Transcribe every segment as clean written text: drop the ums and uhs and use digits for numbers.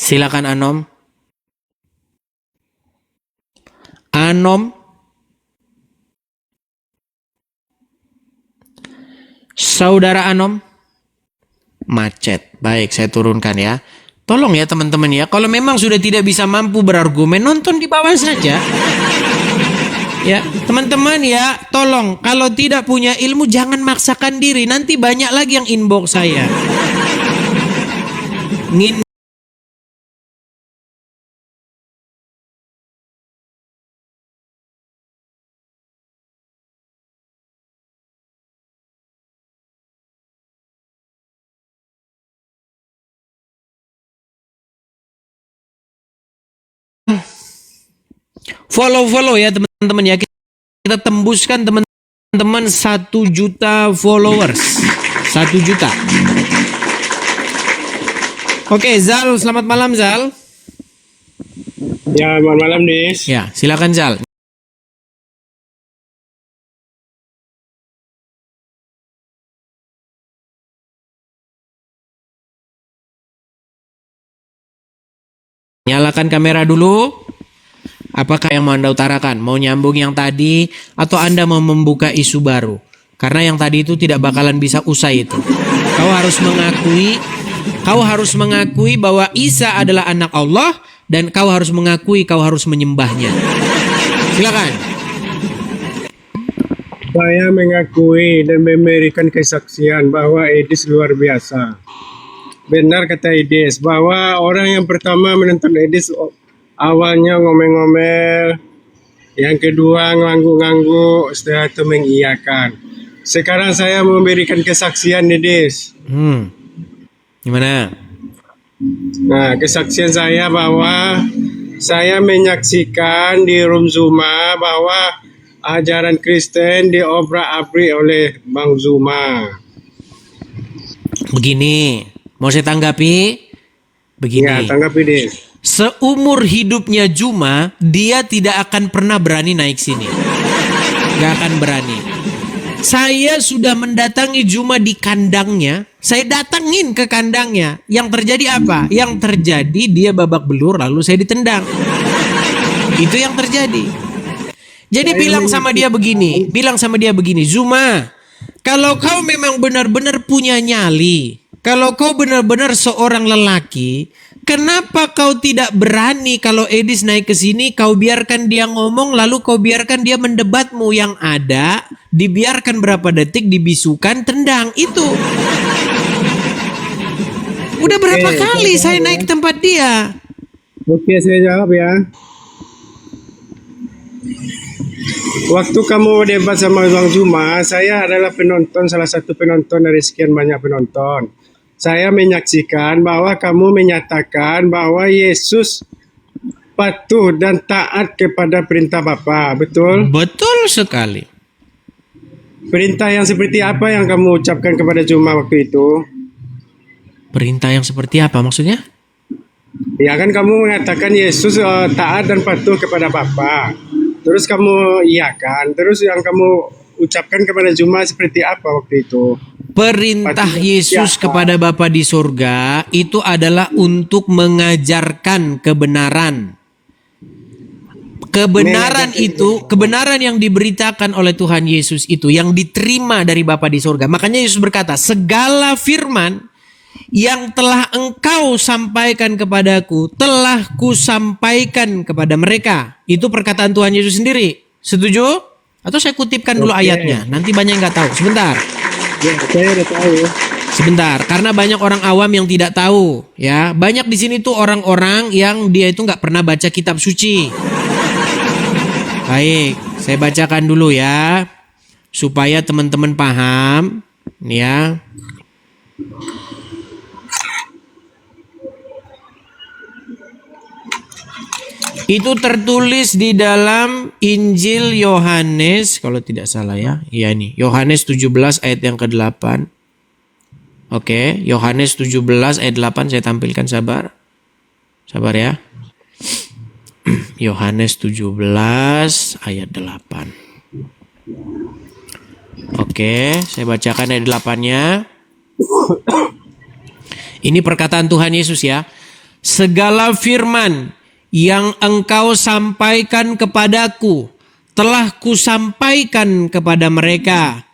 Silakan Anom. Anom. Saudara Anom. Macet. Baik, saya turunkan ya. Tolong ya teman-teman ya. Kalau memang sudah tidak bisa mampu berargumen, nonton di bawah saja. Ya, teman-teman ya, tolong kalau tidak punya ilmu jangan maksakan diri. Nanti banyak lagi yang inbox saya. Follow ya teman-teman ya. Kita tembuskan teman-teman 1 juta followers. 1 juta. Oke, Zal, selamat malam Zal. Ya, selamat malam Nis. Ya, silakan Zal. Nyalakan kamera dulu. Apakah yang mau Anda utarakan? Mau nyambung yang tadi atau Anda mau membuka isu baru? Karena yang tadi itu tidak bakalan bisa usai itu. Kau harus mengakui bahwa Isa adalah anak Allah dan kau harus mengakui kau harus menyembahnya. Silakan. Saya mengakui dan memberikan kesaksian bahwa Edis luar biasa. Benar kata Edis bahwa orang yang pertama menonton Edis awalnya ngomel-ngomel, yang kedua ngangguk-ngangguk, setelah itu mengiyakan. Sekarang saya memberikan kesaksian Edis. Gimana? Nah, kesaksian saya bahwa saya menyaksikan di room Zuma bahwa ajaran Kristen diobrak-abrik oleh Bang Zuma. Begini, mau saya tanggapi? Begini. Ya, tanggapi deh. Seumur hidupnya Juma, dia tidak akan pernah berani naik sini. Gak akan berani. Saya sudah mendatangi Juma di kandangnya. Saya datangin ke kandangnya. Yang terjadi apa? Yang terjadi dia babak belur lalu saya ditendang. Itu yang terjadi. Jadi bilang sama dia begini, Zuma, kalau kau memang benar-benar punya nyali, kalau kau benar-benar seorang lelaki, kenapa kau tidak berani kalau Edis naik ke sini, kau biarkan dia ngomong, lalu kau biarkan dia mendebatmu yang ada, dibiarkan berapa detik, dibisukan, tendang, itu. Udah berapa kali saya naik ke tempat dia. Oke, saya jawab ya. Waktu kamu debat sama Bang Zuma, saya adalah penonton, salah satu penonton dari sekian banyak penonton. Saya menyaksikan bahwa kamu menyatakan bahwa Yesus patuh dan taat kepada perintah Bapa, betul? Betul sekali. Perintah yang seperti apa yang kamu ucapkan kepada Zuma waktu itu? Perintah yang seperti apa maksudnya? Ya kan kamu mengatakan Yesus taat dan patuh kepada Bapa. Terus kamu iyakan. Terus yang kamu ucapkan kepada Zuma seperti apa waktu itu? Perintah Yesus kepada Bapa di surga itu adalah untuk mengajarkan kebenaran. Kebenaran yang diberitakan oleh Tuhan Yesus itu yang diterima dari Bapa di surga. Makanya Yesus berkata, segala firman yang telah engkau sampaikan kepadaku telah kusampaikan kepada mereka. Itu perkataan Tuhan Yesus sendiri. Setuju? Atau saya kutipkan dulu ayatnya. Nanti banyak yang nggak tahu. Sebentar. Ya, saya udah tahu. Sebentar, karena banyak orang awam yang tidak tahu. Ya, banyak di sini tuh orang-orang yang dia itu nggak pernah baca kitab suci. Baik, saya bacakan dulu ya, supaya teman-teman paham. Ya. Itu tertulis di dalam Injil Yohanes, kalau tidak salah ya. Iya nih, Yohanes 17 ayat yang ke-8. Oke, Yohanes 17 ayat 8 saya tampilkan, sabar. Sabar ya. Yohanes 17 ayat 8. Oke, saya bacakan ayat 8-nya. Ini perkataan Tuhan Yesus ya. segala firman yang engkau sampaikan kepadaku telah kusampaikan kepada mereka,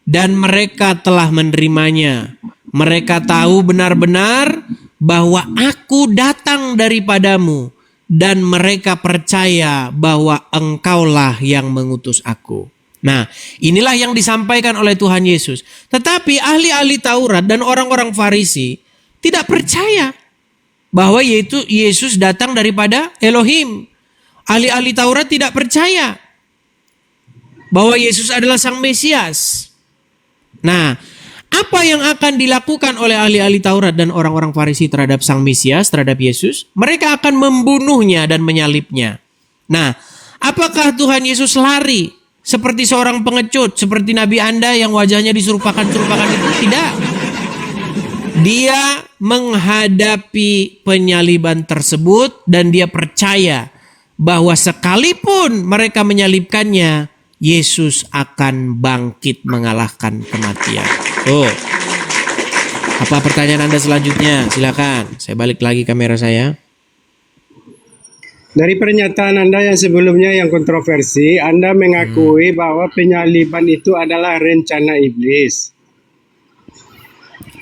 dan mereka telah menerimanya. Mereka tahu benar-benar bahwa aku datang daripadamu, dan mereka percaya bahwa engkaulah yang mengutus aku. Nah, inilah yang disampaikan oleh Tuhan Yesus. Tetapi ahli-ahli Taurat dan orang-orang Farisi tidak percaya bahwa Yesus datang daripada Elohim. Ahli-ahli Taurat tidak percaya bahwa Yesus adalah Sang Mesias. Nah, apa yang akan dilakukan oleh ahli-ahli Taurat dan orang-orang Farisi terhadap Sang Mesias, terhadap Yesus? Mereka akan membunuhnya dan menyalibnya. Nah, apakah Tuhan Yesus lari seperti seorang pengecut, seperti Nabi Anda yang wajahnya diserupakan-serupakan itu? Tidak. Dia menghadapi penyaliban tersebut dan dia percaya bahwa sekalipun mereka menyalibkannya, Yesus akan bangkit mengalahkan kematian. Tuh. Apa pertanyaan Anda selanjutnya? Silakan. Saya balik lagi kamera saya. Dari pernyataan Anda yang sebelumnya yang kontroversi, Anda mengakui bahwa penyaliban itu adalah rencana iblis.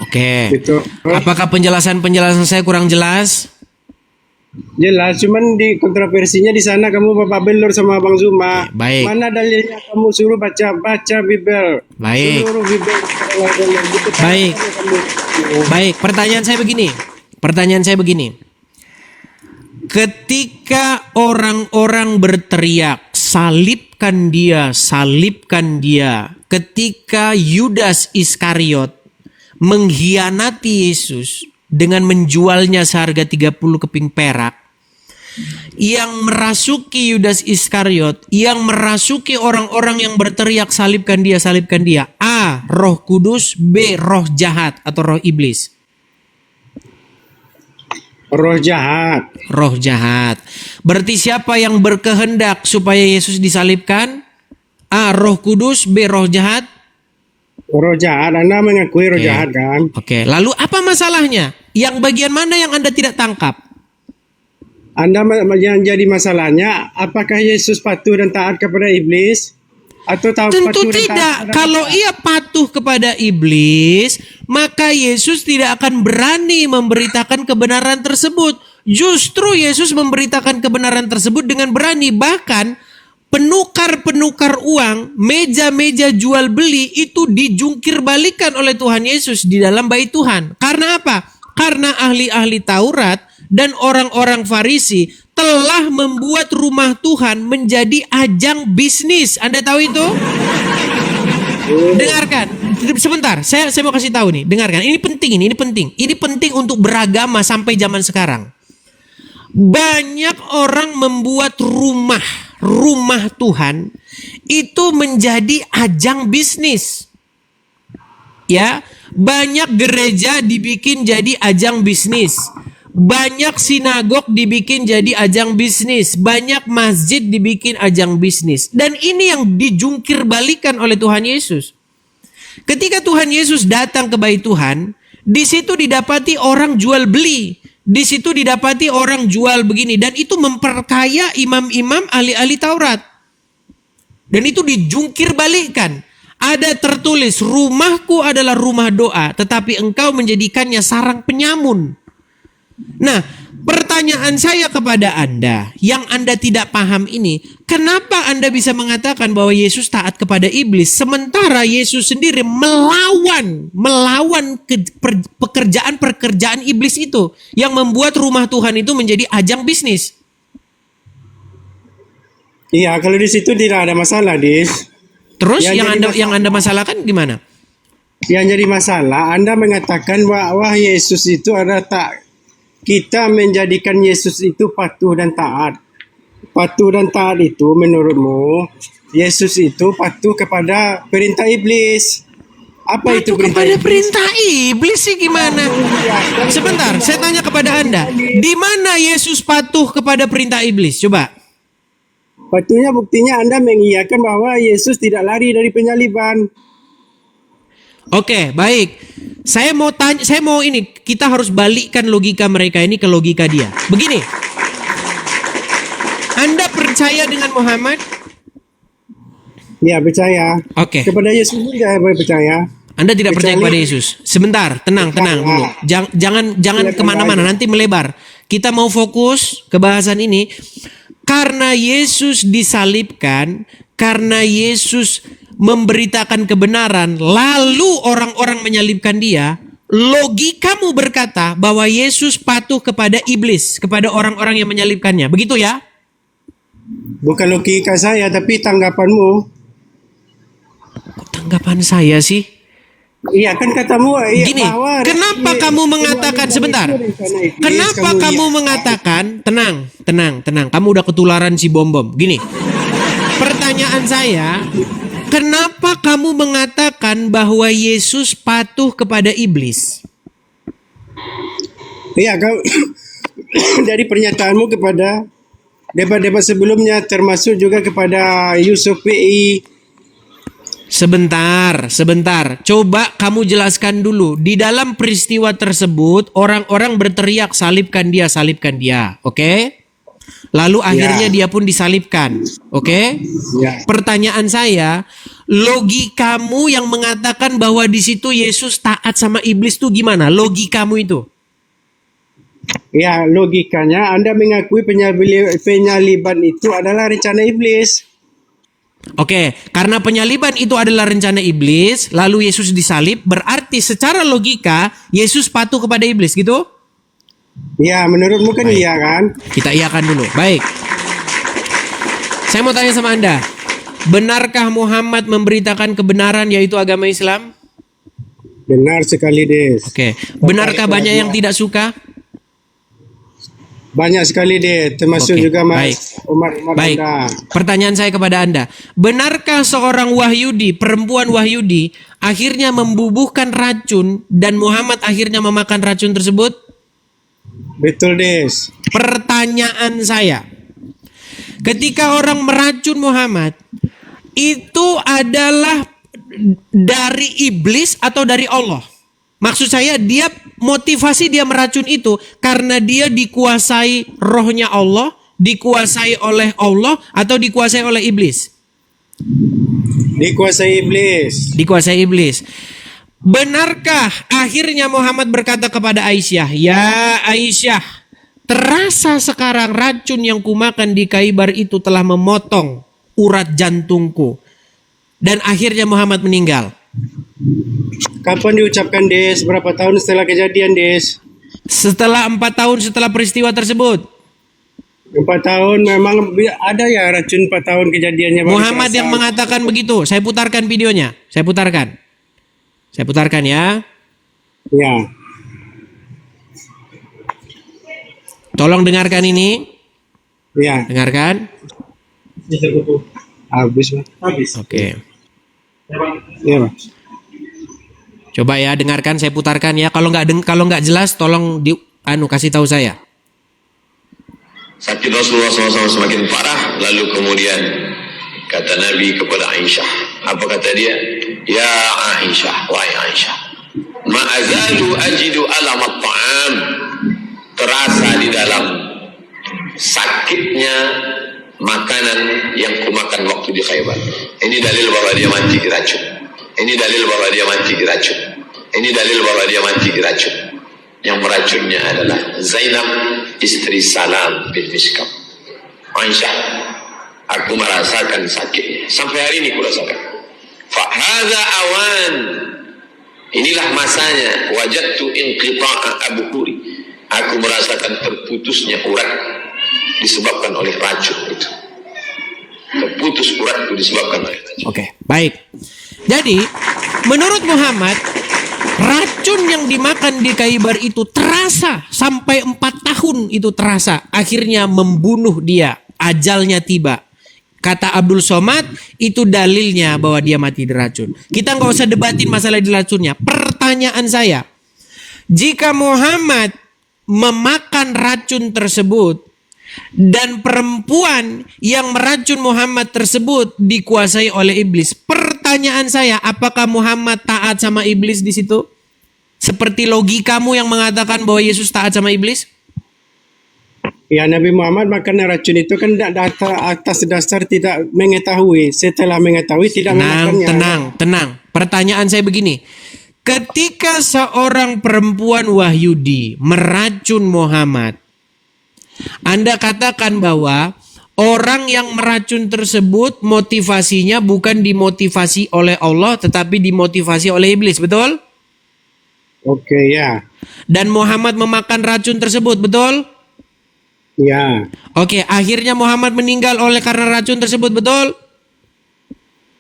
Oke. Gitu. Apakah penjelasan saya kurang jelas? Jelas, cuman di kontroversinya di sana kamu Bapak Belur sama Bang Zuma. Baik. Mana dalilnya kamu suruh baca Bibel? Baik. Seluruh Bibel. Baik. Baik, pertanyaan saya begini. Ketika orang-orang berteriak, salibkan dia, ketika Yudas Iskariot mengkhianati Yesus dengan menjualnya seharga 30 keping perak, yang merasuki Yudas Iskariot, yang merasuki orang-orang yang berteriak salibkan dia, A. Roh Kudus, B. Roh jahat atau roh iblis. Roh jahat. Roh jahat. Berarti siapa yang berkehendak supaya Yesus disalibkan? A. Roh Kudus, B. Roh jahat. Roh jahat, Anda mengakui roh jahat kan? Oke, lalu apa masalahnya? Yang bagian mana yang Anda tidak tangkap? Anda yang jadi masalahnya, apakah Yesus patuh dan taat kepada iblis? Atau Tentu tidak. Kalau ia patuh kepada iblis, maka Yesus tidak akan berani memberitakan kebenaran tersebut. Justru Yesus memberitakan kebenaran tersebut dengan berani. Bahkan penukar-penukar uang, meja-meja jual beli itu dijungkir balikan oleh Tuhan Yesus di dalam bait Tuhan. Karena apa? Karena ahli-ahli Taurat dan orang-orang Farisi telah membuat rumah Tuhan menjadi ajang bisnis. Anda tahu itu? Dengarkan. Sebentar, saya mau kasih tahu nih. Dengarkan. Ini penting. Ini penting untuk beragama sampai zaman sekarang. Banyak orang membuat rumah Tuhan itu menjadi ajang bisnis. Ya, banyak gereja dibikin jadi ajang bisnis. Banyak sinagog dibikin jadi ajang bisnis. Banyak masjid dibikin ajang bisnis. Dan ini yang dijungkir balikan oleh Tuhan Yesus. Ketika Tuhan Yesus datang ke bait Tuhan, di situ didapati orang jual beli. Di situ didapati orang jual begini. Dan itu memperkaya imam-imam ahli-ahli Taurat. Dan itu dijungkir balikan. Ada tertulis, rumahku adalah rumah doa, tetapi engkau menjadikannya sarang penyamun. Nah, pertanyaan saya kepada Anda, yang Anda tidak paham ini, kenapa Anda bisa mengatakan bahwa Yesus taat kepada iblis, sementara Yesus sendiri melawan pekerjaan iblis itu, yang membuat rumah Tuhan itu menjadi ajang bisnis? Iya, kalau di situ tidak ada masalah, Dis. Terus yang anda masalahkan gimana? Yang jadi masalah, Anda mengatakan bahwa Yesus itu ada tak. Kita menjadikan Yesus itu patuh dan taat. Patuh dan taat itu menurutmu, Yesus itu patuh kepada perintah iblis. Apa itu perintah kepada iblis? Perintah iblis sih gimana? Sebentar, saya tanya kepada Anda. Di mana Yesus patuh kepada perintah iblis? Coba. Patuhnya buktinya Anda mengiyakan bahwa Yesus tidak lari dari penyaliban. Oke, baik. Saya mau tanya, kita harus balikkan logika mereka ini ke logika dia. Begini, Anda percaya dengan Muhammad? Ya, percaya. Oke. Kepada Yesus juga percaya. Anda tidak percaya Kecuali- kepada Yesus. Sebentar, tenang dulu. Jangan Iya, kemana-mana, nanti melebar. Kita mau fokus ke bahasan ini. Karena Yesus disalibkan, karena Yesus memberitakan kebenaran, lalu orang-orang menyalibkan dia. Logikamu berkata bahwa Yesus patuh kepada iblis, kepada orang-orang yang menyalibkannya. Begitu ya? Bukan logika saya, tapi tanggapanmu. Kok tanggapan saya sih? Iya, kan katamu Gini, kenapa kamu mengatakan sebentar? Kenapa kamu mengatakan tenang? Kamu udah ketularan si bom-bom. Gini, pertanyaan saya, kenapa kamu mengatakan bahwa Yesus patuh kepada iblis? Iya, kau dari pernyataanmu kepada debat-debat sebelumnya, termasuk juga kepada Yusuf PI. Sebentar. Coba kamu jelaskan dulu. Di dalam peristiwa tersebut, orang-orang berteriak, salibkan dia. Oke? Lalu akhirnya dia pun disalibkan. Oke? Ya. Pertanyaan saya, logikamu yang mengatakan bahwa di situ Yesus taat sama iblis tuh gimana? Logikamu itu? Ya, logikanya Anda mengakui penyaliban itu adalah rencana iblis. Oke, karena penyaliban itu adalah rencana iblis, lalu Yesus disalib, berarti secara logika Yesus patuh kepada iblis, gitu? Ya, menurutmu kan Baik. iya kan? Kita iakan dulu. Baik. Saya mau tanya sama Anda. Benarkah Muhammad memberitakan kebenaran yaitu agama Islam? Benar sekali, Des. Oke. Benarkah banyak yang tidak suka? Banyak sekali, Des. Termasuk Oke, juga baik. Mas Umar Baik. Anda. Pertanyaan saya kepada Anda. Benarkah seorang Wahyudi, perempuan Wahyudi, akhirnya membubuhkan racun dan Muhammad akhirnya memakan racun tersebut? Betul, Des. Pertanyaan saya, ketika orang meracun Muhammad, itu adalah dari iblis atau dari Allah? Maksud saya, motivasi dia meracun itu karena dia dikuasai rohnya Allah, dikuasai oleh Allah, atau dikuasai oleh iblis? Dikuasai iblis. Dikuasai iblis. Benarkah akhirnya Muhammad berkata kepada Aisyah, "Ya Aisyah, terasa sekarang racun yang kumakan di Khaibar itu telah memotong urat jantungku." Dan akhirnya Muhammad meninggal. Kapan diucapkan, Des? Berapa tahun setelah kejadian, Des? Setelah 4 tahun setelah peristiwa tersebut. 4 tahun memang ada ya racun 4 tahun kejadiannya. baru Muhammad terasa. yang mengatakan begitu. Saya putarkan videonya. Saya putarkan ya. Ya. Tolong dengarkan ini. Ya. Dengarkan. Habis, Pak. Habis. Oke. Ya, Pak. Coba ya dengarkan, saya putarkan ya. Kalau nggak jelas tolong kasih tahu saya. Sakit Rasulullah SAW semakin parah, lalu kemudian kata Nabi kepada Aisyah, apa kata dia? Ya Aisyah, wahai Aisyah, ma'azalu ajidu alamat ta'am, terasa di dalam sakitnya makanan yang kumakan waktu di Khaybar. Ini dalil bahwa dia mati diracun. Ini dalil bahwa dia mati diracun. Ini dalil bahwa dia mati diracun. Yang meracunnya adalah Zainab, istri Salam bin Miskam. Aisyah, aku merasakan sakitnya. Sampai hari ini kurasakan. Fahadha awan. Inilah masanya. Wajadtu inqita'a abhuri. Aku merasakan terputusnya urat disebabkan oleh racun itu. Terputus urat itu disebabkan oleh racun. Oke, baik. Jadi, menurut Muhammad, racun yang dimakan di Khaybar itu terasa sampai 4 tahun itu terasa. Akhirnya membunuh dia. Ajalnya tiba. Kata Abdul Somad, itu dalilnya bahwa dia mati diracun. Kita nggak usah debatin masalah diracunnya. Pertanyaan saya, jika Muhammad memakan racun tersebut dan perempuan yang meracun Muhammad tersebut dikuasai oleh iblis, pertanyaan saya, apakah Muhammad taat sama iblis di situ? seperti logikamu yang mengatakan bahwa Yesus taat sama iblis? Ya, Nabi Muhammad makan racun itu kan atas dasar tidak mengetahui. Setelah mengetahui tidak memakannya. Tenang. Pertanyaan saya begini. Ketika seorang perempuan Wahyudi meracun Muhammad, Anda katakan bahwa orang yang meracun tersebut motivasinya bukan dimotivasi oleh Allah tetapi dimotivasi oleh iblis, betul? Oke, ya. Dan Muhammad memakan racun tersebut, betul? Ya. Oke, akhirnya Muhammad meninggal oleh karena racun tersebut, betul?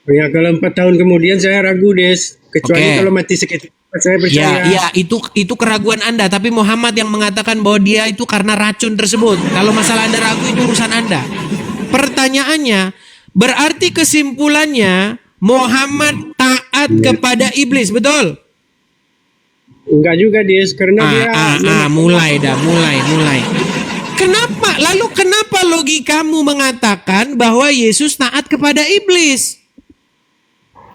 Ya, kalau 4 tahun kemudian saya ragu, Des. Kecuali kalau mati seketika saya percaya. Ya, itu keraguan Anda. Tapi Muhammad yang mengatakan bahwa dia itu karena racun tersebut. Kalau masalah Anda ragu itu urusan Anda. Pertanyaannya, berarti kesimpulannya Muhammad taat kepada iblis, betul? Enggak juga, Des. Karena dia... mulai. Kenapa logikamu mengatakan bahwa Yesus taat kepada iblis?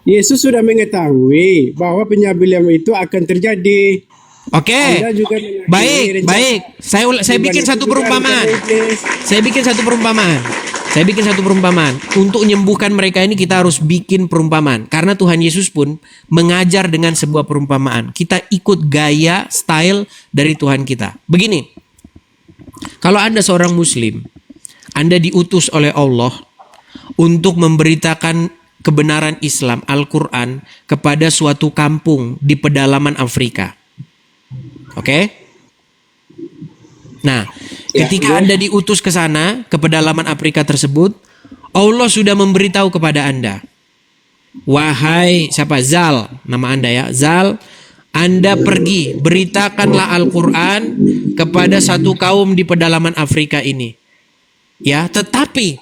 Yesus sudah mengetahui bahwa penyabilan itu akan terjadi. Oke. Anda juga Baik. Saya bikin satu perumpamaan. Saya bikin satu perumpamaan. Untuk menyembuhkan mereka ini kita harus bikin perumpamaan. Karena Tuhan Yesus pun mengajar dengan sebuah perumpamaan. Kita ikut gaya, style dari Tuhan kita. Begini. Kalau Anda seorang Muslim, Anda diutus oleh Allah untuk memberitakan kebenaran Islam, Al-Quran kepada suatu kampung di pedalaman Afrika. Oke? Nah, ketika Anda diutus ke sana, ke pedalaman Afrika tersebut, Allah sudah memberitahu kepada Anda. Wahai siapa? Zal, nama Anda ya. Zal, Anda pergi, beritakanlah Al-Quran kepada satu kaum di pedalaman Afrika ini. Ya, tetapi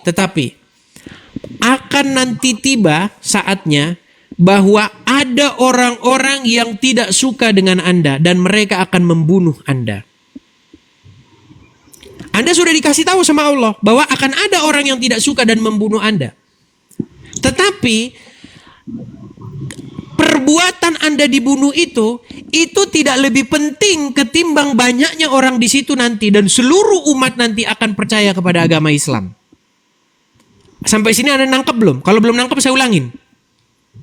akan nanti tiba saatnya bahwa ada orang-orang yang tidak suka dengan Anda dan mereka akan membunuh Anda. Anda sudah dikasih tahu sama Allah bahwa akan ada orang yang tidak suka dan membunuh Anda. Tetapi perbuatan Anda dibunuh itu tidak lebih penting ketimbang banyaknya orang di situ nanti dan seluruh umat nanti akan percaya kepada agama Islam. Sampai sini Anda nangkep belum? Kalau belum nangkep saya ulangin.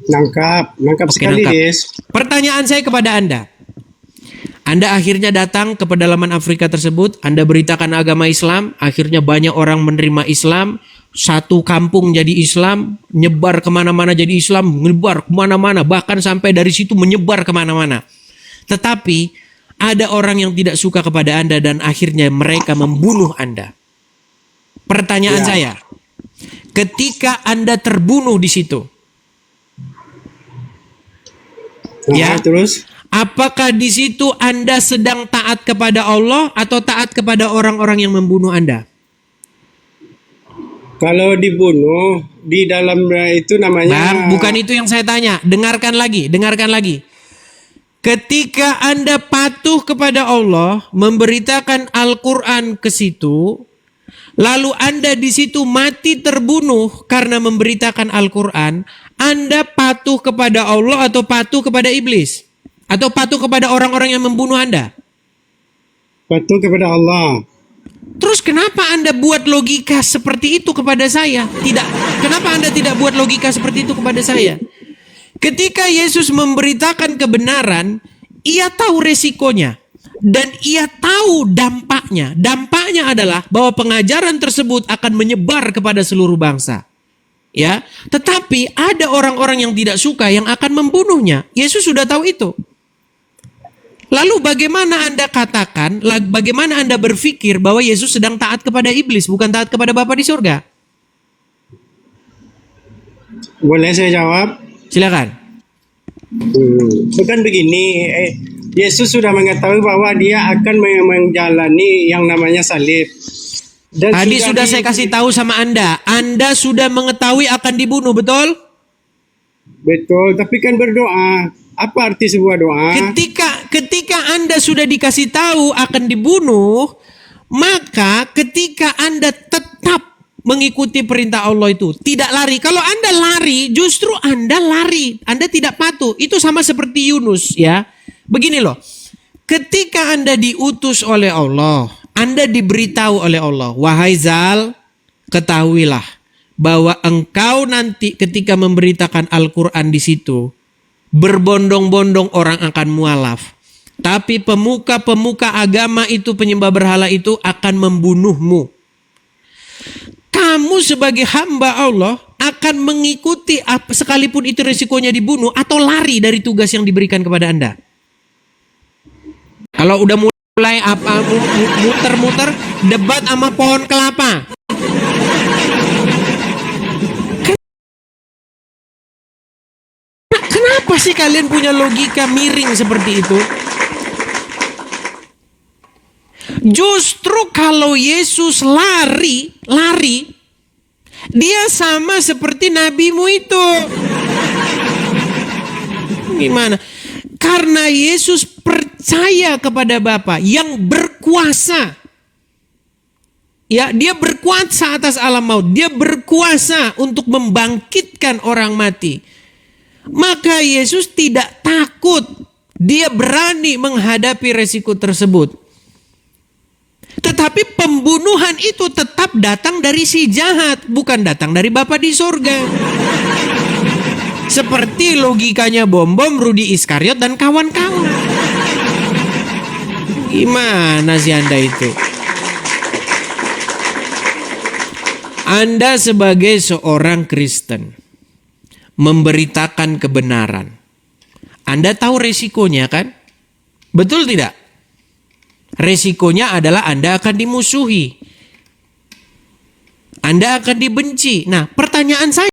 Nangkap sekali, Des. Pertanyaan saya kepada Anda. Anda akhirnya datang ke pedalaman Afrika tersebut, Anda beritakan agama Islam, akhirnya banyak orang menerima Islam, satu kampung jadi Islam, nyebar kemana-mana jadi Islam, menyebar kemana-mana, bahkan sampai dari situ menyebar kemana-mana. Tetapi ada orang yang tidak suka kepada Anda dan akhirnya mereka membunuh Anda. Pertanyaan saya, ketika Anda terbunuh di situ, terus? Apakah di situ Anda sedang taat kepada Allah atau taat kepada orang-orang yang membunuh Anda? Kalau dibunuh di dalam itu namanya... Bang, bukan itu yang saya tanya. Dengarkan lagi. Ketika Anda patuh kepada Allah, memberitakan Al-Quran ke situ, lalu Anda di situ mati terbunuh karena memberitakan Al-Quran, Anda patuh kepada Allah atau patuh kepada iblis? Atau patuh kepada orang-orang yang membunuh Anda? Patuh kepada Allah. Terus kenapa Anda buat logika seperti itu kepada saya? Kenapa Anda tidak buat logika seperti itu kepada saya? Ketika Yesus memberitakan kebenaran, ia tahu resikonya. Dan ia tahu dampaknya. Dampaknya adalah bahwa pengajaran tersebut akan menyebar kepada seluruh bangsa. Ya, tetapi ada orang-orang yang tidak suka yang akan membunuhnya. Yesus sudah tahu itu. Lalu bagaimana Anda berpikir bahwa Yesus sedang taat kepada iblis, bukan taat kepada Bapa di surga? Boleh saya jawab? Silakan. Bukan begini, Yesus sudah mengetahui bahwa dia akan menjalani yang namanya salib. Dan tadi sudah saya kasih tahu sama Anda sudah mengetahui akan dibunuh, betul? Betul, tapi kan berdoa. Apa arti sebuah doa? Ketika Anda sudah dikasih tahu akan dibunuh, maka ketika Anda tetap mengikuti perintah Allah itu, tidak lari. Kalau Anda lari, justru Anda lari. Anda tidak patuh. Itu sama seperti Yunus, ya. Begini loh. ketika Anda diutus oleh Allah, Anda diberitahu oleh Allah, wahai Zal, ketahuilah bahwa engkau nanti ketika memberitakan Al-Quran di situ, berbondong-bondong orang akan mualaf. Tapi pemuka-pemuka agama itu, penyembah berhala itu akan membunuhmu. Kamu sebagai hamba Allah akan mengikuti sekalipun itu resikonya dibunuh atau lari dari tugas yang diberikan kepada Anda. Kalau udah mulai muter-muter debat sama pohon kelapa. Kenapa sih kalian punya logika miring seperti itu? Justru kalau Yesus lari, dia sama seperti nabimu itu. Gimana? Karena Yesus percaya kepada Bapa yang berkuasa. Ya, dia berkuasa atas alam maut. Dia berkuasa untuk membangkitkan orang mati. Maka Yesus tidak takut. Dia berani menghadapi resiko tersebut. Tetapi pembunuhan itu tetap datang dari si jahat, bukan datang dari Bapa di surga. Seperti logikanya Bom-Bom, Rudi Iskariot, dan kawan-kawan. Gimana sih Anda itu? Anda sebagai seorang Kristen memberitakan kebenaran. Anda tahu resikonya kan? Betul tidak? Resikonya adalah Anda akan dimusuhi. Anda akan dibenci. Nah, pertanyaan saya,